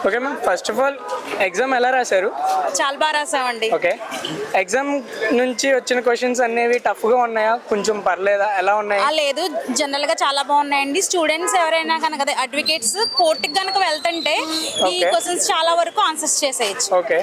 Okay ma'am, first of all exam ఎలా రాశారు? చాలా బాగా రాసామండి. ఓకే, ఎగ్జామ్ నుంచి వచ్చిన క్వశ్చన్స్ అనేవి టఫ్గా ఉన్నాయా, కొంచెం పర్లేదా, ఎలా ఉన్నాయి? లేదు, జనరల్ గా చాలా బాగున్నాయండి. స్టూడెంట్స్ ఎవరైనా కనుక అడ్వకేట్స్ కోర్టుకి కనుక వెళ్తుంటే ఈ Okay. క్వశ్చన్స్ చాలా వరకు ఆన్సర్స్ చేసేయచ్చు. ఓకే,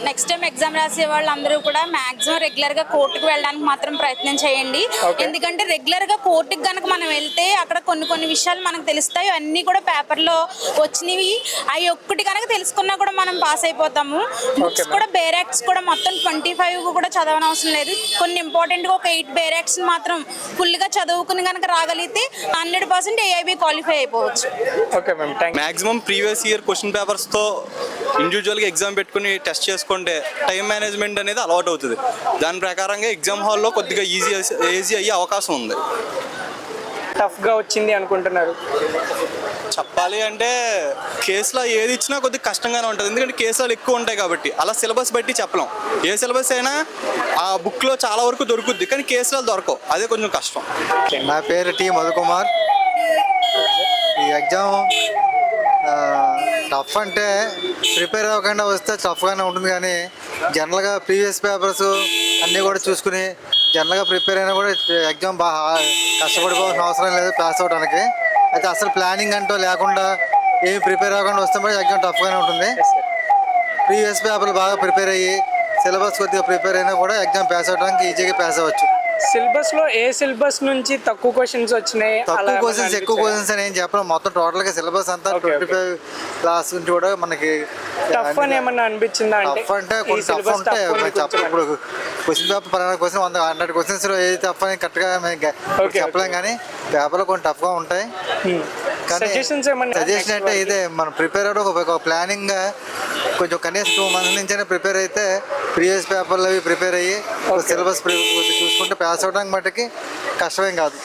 నెక్స్ట్ టైం ఎగ్జామ్ రాసే వాళ్ళందరూ కూడా మాక్సిమం రెగ్యులర్ గా కోర్టుకు వెళ్ళడానికి మాత్రం ప్రయత్నం చేయండి. Okay. ఎందుకంటే రెగ్యులర్ గా కోర్టుకి కనుక మనం వెళ్తే అక్కడ కొన్ని విషయాలు మనకు తెలుస్తాయి. అన్ని కూడా పేపర్ లో వచ్చినవి అవి ఒక్కటి కనుక తెలుసుకున్నా కూడా మనం పాస్ అయిపోతాము. బుక్స్ కూడా బేర్ యాక్ట్స్ కూడా మొత్తం 25 కూడా చదవనవసరం లేదు. కొన్ని ఇంపార్టెంట్ గా ఒక 8 బేర్ యాక్ట్స్ మాత్రం ఫుల్ గా చదువుకుని కనుక రాగలిగితే 100% ఏఐబి క్వాలిఫై అయిపోవచ్చు. Okay ma'am, thank you. Maximum previous year question పేపర్స్తో ఇండివిజువల్గా ఎగ్జామ్ పెట్టుకుని టెస్ట్ చేసుకుంటే టైం మేనేజ్మెంట్ అనేది అలవాటు అవుతుంది. దాని ప్రకారంగా ఎగ్జామ్ హాల్లో కొద్దిగా ఈజీ అయ్యే అవకాశం ఉంది. టఫ్గా వచ్చింది అనుకుంటున్నారు? చెప్పాలి అంటే కేసులో ఏది ఇచ్చినా కొద్దిగా కష్టంగానే ఉంటుంది, ఎందుకంటే కేసులు ఎక్కువ ఉంటాయి కాబట్టి. అలా సిలబస్ బట్టి చెప్పలేం. ఏ సిలబస్ అయినా ఆ బుక్లో చాలా వరకు దొరుకుద్ది, కానీ కేసులో దొరకవు, అదే కొంచెం కష్టం. నా పేరు టి మధుకుమార్. ఈ ఎగ్జామ్ టఫ్ అంటే ప్రిపేర్ అవ్వకుండా వస్తే టఫ్గానే ఉంటుంది, కానీ జనరల్గా ప్రీవియస్ పేపర్స్ అన్నీ కూడా చూసుకుని జనరల్గా ప్రిపేర్ అయినా కూడా ఎగ్జామ్ బాగా కష్టపడిపోవాల్సిన అవసరం లేదు పాస్ అవ్వడానికి. అయితే అసలు ప్లానింగ్ అంటూ లేకుండా ఏమి ప్రిపేర్ అవ్వకుండా వస్తే మరి ఎగ్జామ్ టఫ్గానే ఉంటుంది. ప్రీవియస్ పేపర్లు బాగా ప్రిపేర్ అయ్యి సిలబస్ కొద్దిగా ప్రిపేర్ అయినా కూడా ఎగ్జామ్ పాస్ అవ్వడానికి ఈజీగా పాస్ అవ్వచ్చు. సిలబస్ లో ఏ సిలబస్ నుంచి తక్కువ క్వశ్చన్స్ వచ్చినాయి? తక్కువ క్వశ్చన్స్ ఎక్కువ క్వశ్చన్స్ అని ఏం చెప్పడం, మొత్తం టోటల్ గా సిలబస్ అంతా 25 క్లాస్ నుంచి కూడా మనకి టఫ్ అని ఏమన్నా అనిపించిందా? టఫ్ అంటే కొన్ని టఫ్ ఉంటాయి. ఇప్పుడు క్వశ్చన్ పేపర్ పలానా క్వశ్చన్ 100 క్వశ్చన్స్ ఏది టఫ్ అని కరెక్ట్ గా చెప్పలేం, కానీ పేపర్లో కొన్ని టఫ్ గా ఉంటాయి. కానీ సజెషన్ అంటే ఇదే, మనం ప్రిపేర్ అవ్వడం ఒక ప్లానింగ్ గా కొంచెం కనీసం 2 months నుంచి ప్రిపేర్ అయితే ప్రీవియస్ పేపర్లు అవి ప్రిపేర్ అయ్యి సిలబస్ చూసుకుంటే పాస్ అవడానికి మటుకి కష్టమేం కాదు.